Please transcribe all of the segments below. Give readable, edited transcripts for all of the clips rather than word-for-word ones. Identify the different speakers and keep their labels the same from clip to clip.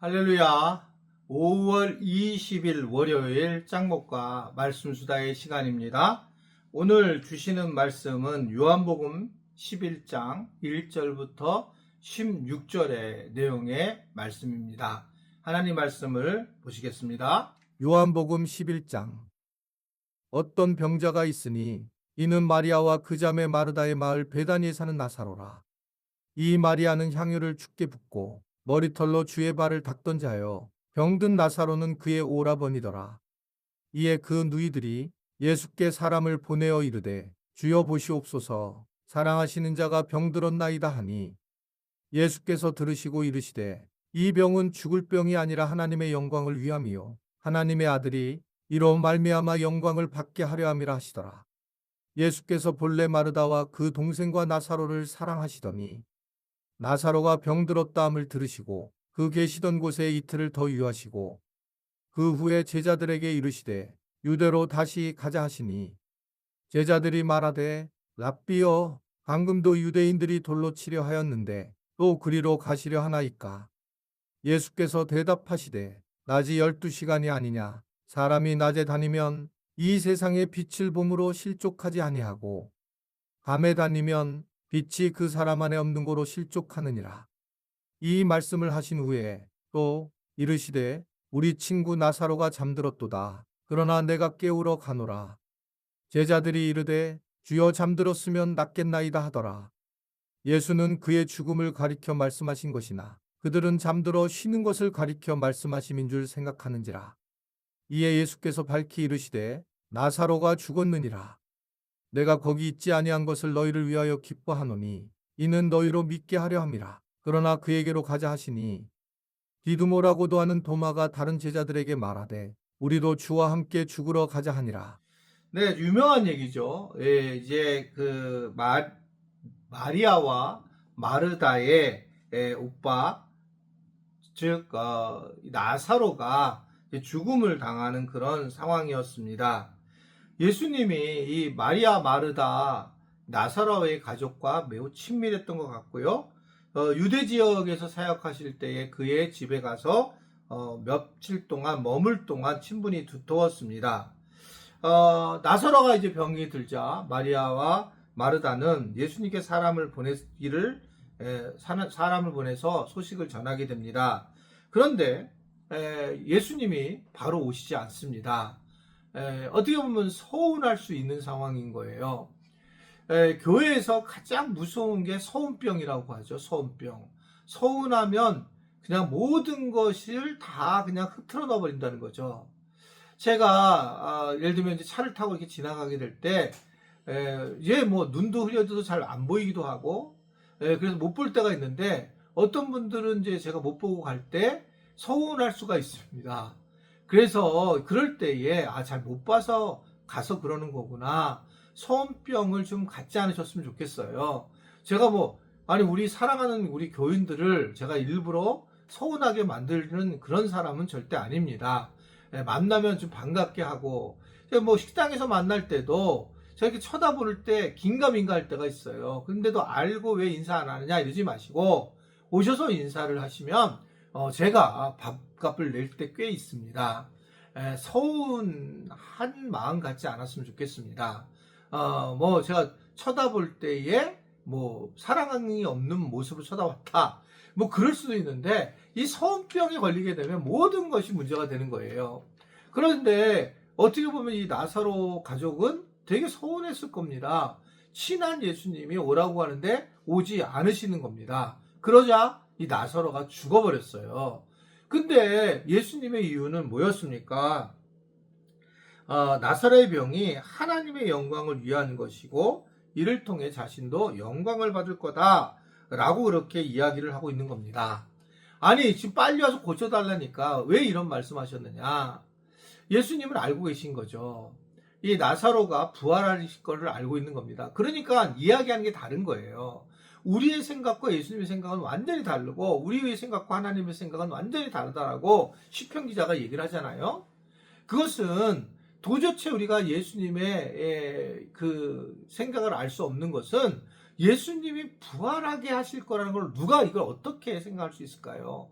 Speaker 1: 할렐루야. 5월 20일 월요일 짱목과 말씀수다의 시간입니다. 오늘 주시는 말씀은 요한복음 11장 1절부터 16절의 내용의 말씀입니다. 하나님 말씀을 보시겠습니다. 요한복음 11장. 어떤 병자가 있으니 이는 마리아와 그 자매 마르다의 마을 베다니에 사는 나사로라. 이 마리아는 향유를 죽게 붓고 머리털로 주의 발을 닦던 자여 병든 나사로는 그의 오라버니더라. 이에 그 누이들이 예수께 사람을 보내어 이르되 주여 보시옵소서, 사랑하시는 자가 병들었나이다 하니, 예수께서 들으시고 이르시되 이 병은 죽을 병이 아니라 하나님의 영광을 위함이요 하나님의 아들이 이로 말미암아 영광을 받게 하려 함이라 하시더라. 예수께서 본래 마르다와 그 동생과 나사로를 사랑하시더니 나사로가 병들었다함을 들으시고 그 계시던 곳에 이틀을 더 유하시고 그 후에 제자들에게 이르시되 유대로 다시 가자 하시니, 제자들이 말하되 랍비여, 방금도 유대인들이 돌로 치려 하였는데 또 그리로 가시려 하나이까? 예수께서 대답하시되 낮이 12시간이 아니냐? 사람이 낮에 다니면 이 세상의 빛을 봄으로 실족하지 아니하고 밤에 다니면 빛이 그 사람 안에 없는 고로 실족하느니라. 이 말씀을 하신 후에 또 이르시되 우리 친구 나사로가 잠들었도다. 그러나 내가 깨우러 가노라. 제자들이 이르되 주여, 잠들었으면 낫겠나이다 하더라. 예수는 그의 죽음을 가리켜 말씀하신 것이나 그들은 잠들어 쉬는 것을 가리켜 말씀하심인 줄 생각하는지라. 이에 예수께서 밝히 이르시되 나사로가 죽었느니라. 내가 거기 있지 아니한 것을 너희를 위하여 기뻐하노니 이는 너희로 믿게 하려 함이라. 그러나 그에게로 가자 하시니, 디두모라고도 하는 도마가 다른 제자들에게 말하되 우리도 주와 함께 죽으러 가자 하니라. 네, 유명한 얘기죠. 예, 이제 마리아와 마르다의 오빠, 즉 나사로가 죽음을 당하는 그런 상황이었습니다. 예수님이 이 마리아, 마르다, 나사로의 가족과 매우 친밀했던 것 같고요. 유대 지역에서 사역하실 때에 그의 집에 가서 며칠 동안 머물 동안 친분이 두터웠습니다. 나사로가 이제 병이 들자 마리아와 마르다는 예수님께 사람을 보내서 소식을 전하게 됩니다. 그런데 예수님이 바로 오시지 않습니다. 어떻게 보면 서운할 수 있는 상황인 거예요. 교회에서 가장 무서운 게 서운병이라고 하죠. 서운병. 서운하면 그냥 모든 것을 다 그냥 흐트러 넣어버린다는 거죠. 제가 예를 들면 이제 차를 타고 이렇게 지나가게 될 때, 이제 뭐 눈도 흘려도 잘 안 보이기도 하고, 그래서 못 볼 때가 있는데, 어떤 분들은 이제 제가 못 보고 갈 때 서운할 수가 있습니다. 그래서 그럴 때에 잘 못 봐서 가서 그러는 거구나, 서운병을 좀 갖지 않으셨으면 좋겠어요. 제가 우리 사랑하는 우리 교인들을 제가 일부러 서운하게 만드는 그런 사람은 절대 아닙니다. 만나면 좀 반갑게 하고, 식당에서 만날 때도 제가 이렇게 쳐다볼 때 긴가민가 할 때가 있어요. 근데도 알고 왜 인사 안 하느냐 이러지 마시고 오셔서 인사를 하시면 제가 밥값을 낼 때 꽤 있습니다. 서운한 마음 갖지 않았으면 좋겠습니다. 제가 쳐다볼 때에 사랑이 없는 모습을 쳐다봤다, 그럴 수도 있는데, 이 서운병에 걸리게 되면 모든 것이 문제가 되는 거예요. 그런데 어떻게 보면 이 나사로 가족은 되게 서운했을 겁니다. 친한 예수님이 오라고 하는데 오지 않으시는 겁니다. 그러자 이 나사로가 죽어버렸어요. 근데 예수님의 이유는 뭐였습니까? 나사로의 병이 하나님의 영광을 위한 것이고 이를 통해 자신도 영광을 받을 거다 라고 그렇게 이야기를 하고 있는 겁니다. 아니, 지금 빨리 와서 고쳐달라니까 왜 이런 말씀하셨느냐? 예수님을 알고 계신 거죠. 이 나사로가 부활하실 거를 알고 있는 겁니다. 그러니까 이야기하는 게 다른 거예요. 우리의 생각과 예수님의 생각은 완전히 다르고 우리의 생각과 하나님의 생각은 완전히 다르다라고 시편 기자가 얘기를 하잖아요. 그것은 도저히 우리가 예수님의 그 생각을 알 수 없는 것은, 예수님이 부활하게 하실 거라는 걸 누가 이걸 어떻게 생각할 수 있을까요?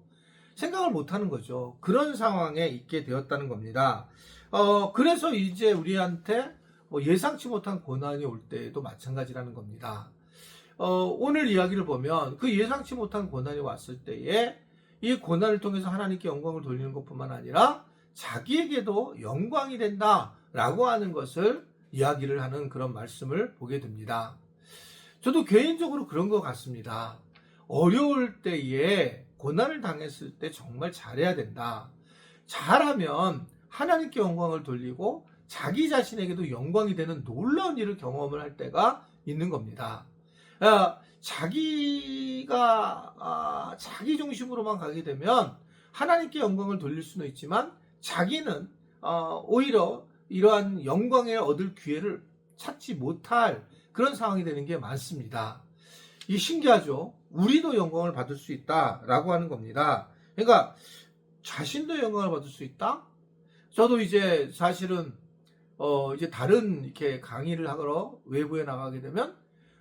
Speaker 1: 생각을 못하는 거죠. 그런 상황에 있게 되었다는 겁니다. 그래서 이제 우리한테 예상치 못한 고난이 올 때에도 마찬가지라는 겁니다. 오늘 이야기를 보면 그 예상치 못한 고난이 왔을 때에 이 고난을 통해서 하나님께 영광을 돌리는 것뿐만 아니라 자기에게도 영광이 된다라고 하는 것을 이야기를 하는 그런 말씀을 보게 됩니다. 저도 개인적으로 그런 것 같습니다. 어려울 때에 고난을 당했을 때 정말 잘해야 된다. 잘하면 하나님께 영광을 돌리고 자기 자신에게도 영광이 되는 놀라운 일을 경험을 할 때가 있는 겁니다. 자기가 자기 중심으로만 가게 되면 하나님께 영광을 돌릴 수는 있지만 자기는 오히려 이러한 영광을 얻을 기회를 찾지 못할 그런 상황이 되는 게 많습니다. 이 신기하죠? 우리도 영광을 받을 수 있다라고 하는 겁니다. 그러니까 자신도 영광을 받을 수 있다? 저도 이제 사실은 이제 다른 이렇게 강의를 하러 외부에 나가게 되면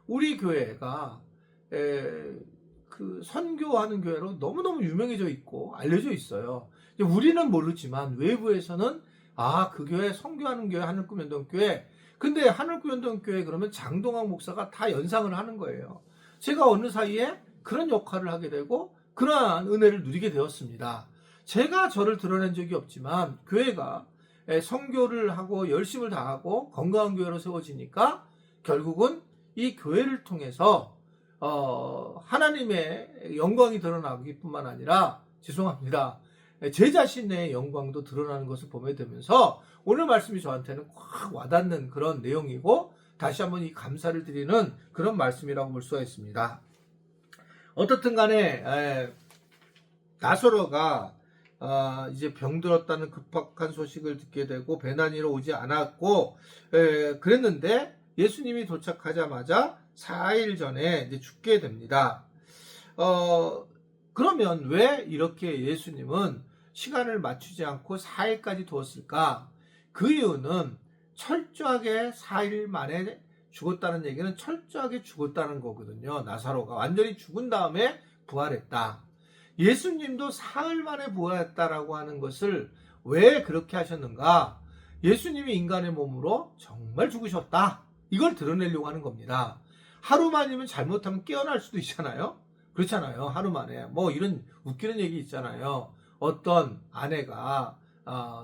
Speaker 1: 우리 교회가 그 선교하는 교회로 너무너무 유명해져 있고 알려져 있어요. 우리는 모르지만 외부에서는 그 교회 선교하는 교회 하늘꿈연동교회. 근데 하늘꿈연동교회 그러면 장동학 목사가 다 연상을 하는 거예요. 제가 어느 사이에 그런 역할을 하게 되고 그러한 은혜를 누리게 되었습니다. 제가 저를 드러낸 적이 없지만 교회가 선교를 하고 열심을 다하고 건강한 교회로 세워지니까 결국은 이 교회를 통해서 하나님의 영광이 드러나기 뿐만 아니라 죄송합니다. 제 자신의 영광도 드러나는 것을 보게 되면서 오늘 말씀이 저한테는 확 와닿는 그런 내용이고 다시 한번 이 감사를 드리는 그런 말씀이라고 볼 수가 있습니다. 어떻든 간에 나사로가 이제 병들었다는 급박한 소식을 듣게 되고 배난이로 오지 않았고 그랬는데 예수님이 도착하자마자 4일 전에 이제 죽게 됩니다. 그러면 왜 이렇게 예수님은 시간을 맞추지 않고 4일까지 두었을까? 그 이유는 철저하게 4일 만에 죽었다는 얘기는 철저하게 죽었다는 거거든요. 나사로가 완전히 죽은 다음에 부활했다. 예수님도 사흘 만에 부활했다라고 하는 것을 왜 그렇게 하셨는가? 예수님이 인간의 몸으로 정말 죽으셨다. 이걸 드러내려고 하는 겁니다. 하루 만이면 잘못하면 깨어날 수도 있잖아요. 그렇잖아요. 하루 만에. 뭐 이런 웃기는 얘기 있잖아요. 어떤 아내가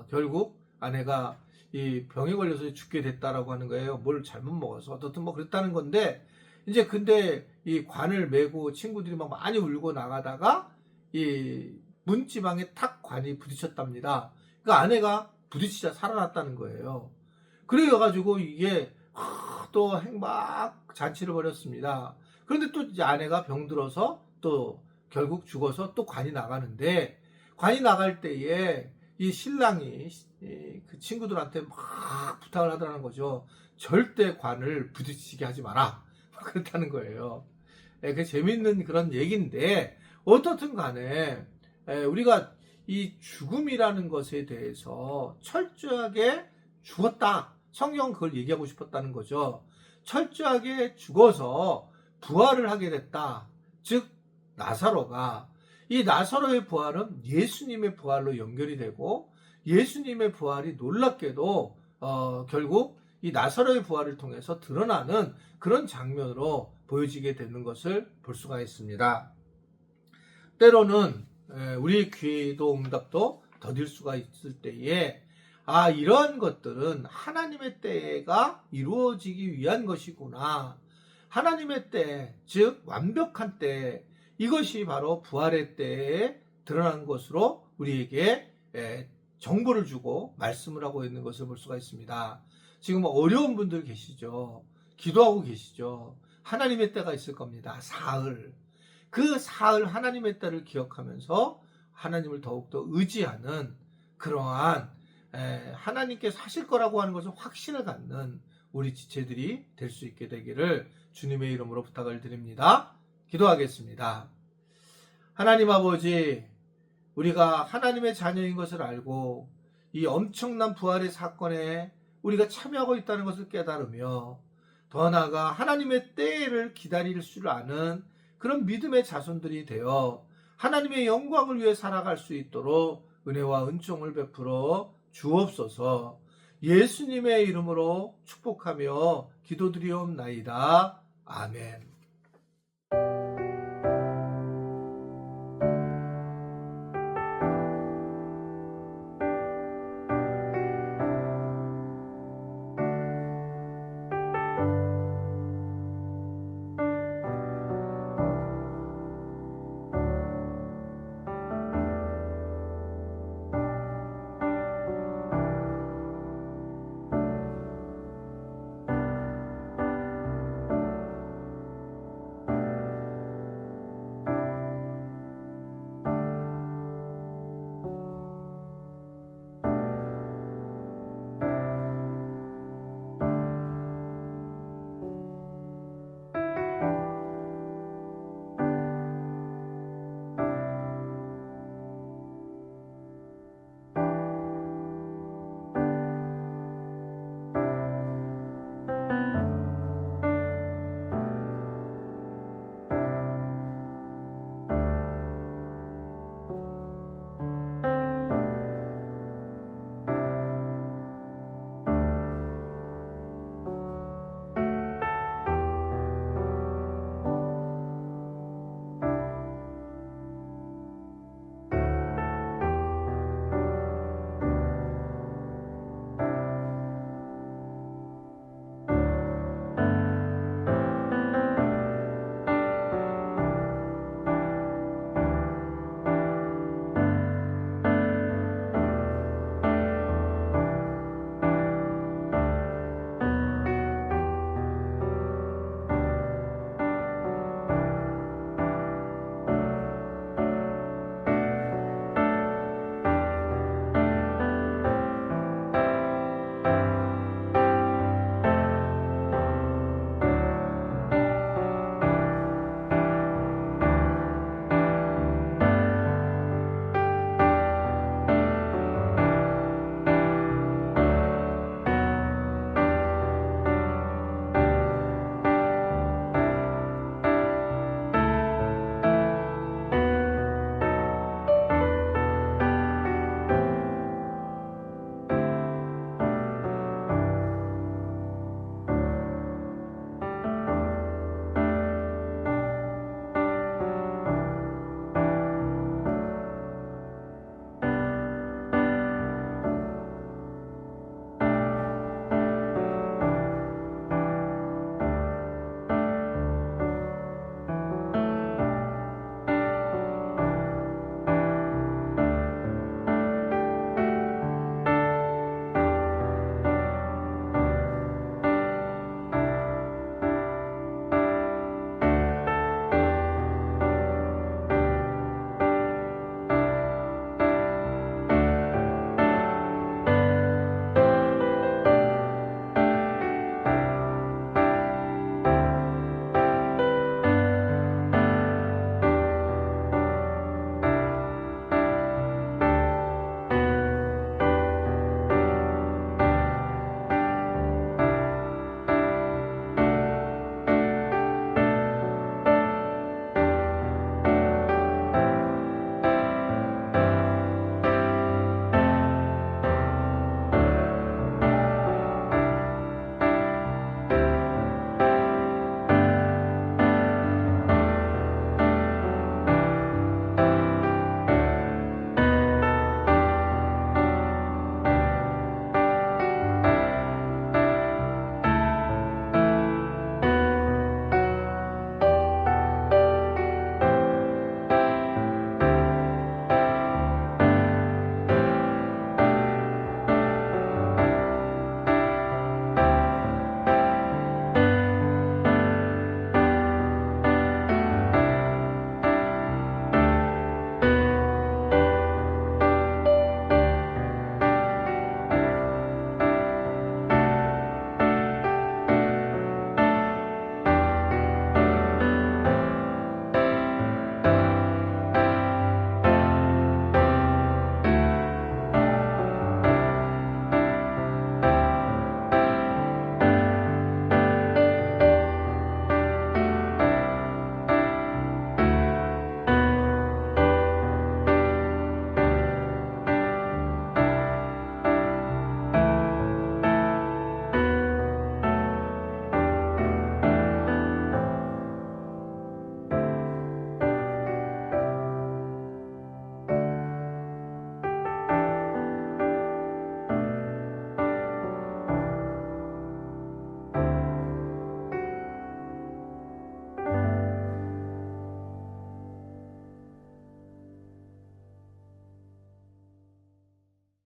Speaker 1: 결국 아내가 이 병에 걸려서 죽게 됐다라고 하는 거예요. 뭘 잘못 먹어서 어떻든 뭐 그랬다는 건데 이제 근데 이 관을 메고 친구들이 막 많이 울고 나가다가 이 문지방에 탁 관이 부딪혔답니다. 그 아내가 부딪히자 살아났다는 거예요. 그래가지고 이게 또 행막 잔치를 벌였습니다. 그런데 또 이제 아내가 병들어서 또 결국 죽어서 또 관이 나가는데 관이 나갈 때에 이 신랑이 그 친구들한테 막 부탁을 하더라는 거죠. 절대 관을 부딪히게 하지 마라. 그렇다는 거예요. 그 재밌는 그런 얘기인데 어떻든 간에 우리가 이 죽음이라는 것에 대해서 철저하게 죽었다. 성경은 그걸 얘기하고 싶었다는 거죠. 철저하게 죽어서 부활을 하게 됐다. 즉 나사로가 이 나사로의 부활은 예수님의 부활로 연결이 되고 예수님의 부활이 놀랍게도 결국 이 나사로의 부활을 통해서 드러나는 그런 장면으로 보여지게 되는 것을 볼 수가 있습니다. 때로는 우리 기도 응답도 더딜 수가 있을 때에 이러한 것들은 하나님의 때가 이루어지기 위한 것이구나. 하나님의 때, 즉 완벽한 때, 이것이 바로 부활의 때에 드러난 것으로 우리에게 정보를 주고 말씀을 하고 있는 것을 볼 수가 있습니다. 지금 어려운 분들 계시죠. 기도하고 계시죠. 하나님의 때가 있을 겁니다. 사흘. 그 사흘 하나님의 때를 기억하면서 하나님을 더욱더 의지하는 그러한 하나님께서 하실 거라고 하는 것을 확신을 갖는 우리 지체들이 될 수 있게 되기를 주님의 이름으로 부탁을 드립니다. 기도하겠습니다. 하나님 아버지, 우리가 하나님의 자녀인 것을 알고 이 엄청난 부활의 사건에 우리가 참여하고 있다는 것을 깨달으며 더 나아가 하나님의 때를 기다릴 줄 아는 그런 믿음의 자손들이 되어 하나님의 영광을 위해 살아갈 수 있도록 은혜와 은총을 베풀어 주옵소서. 예수님의 이름으로 축복하며 기도드리옵나이다. 아멘.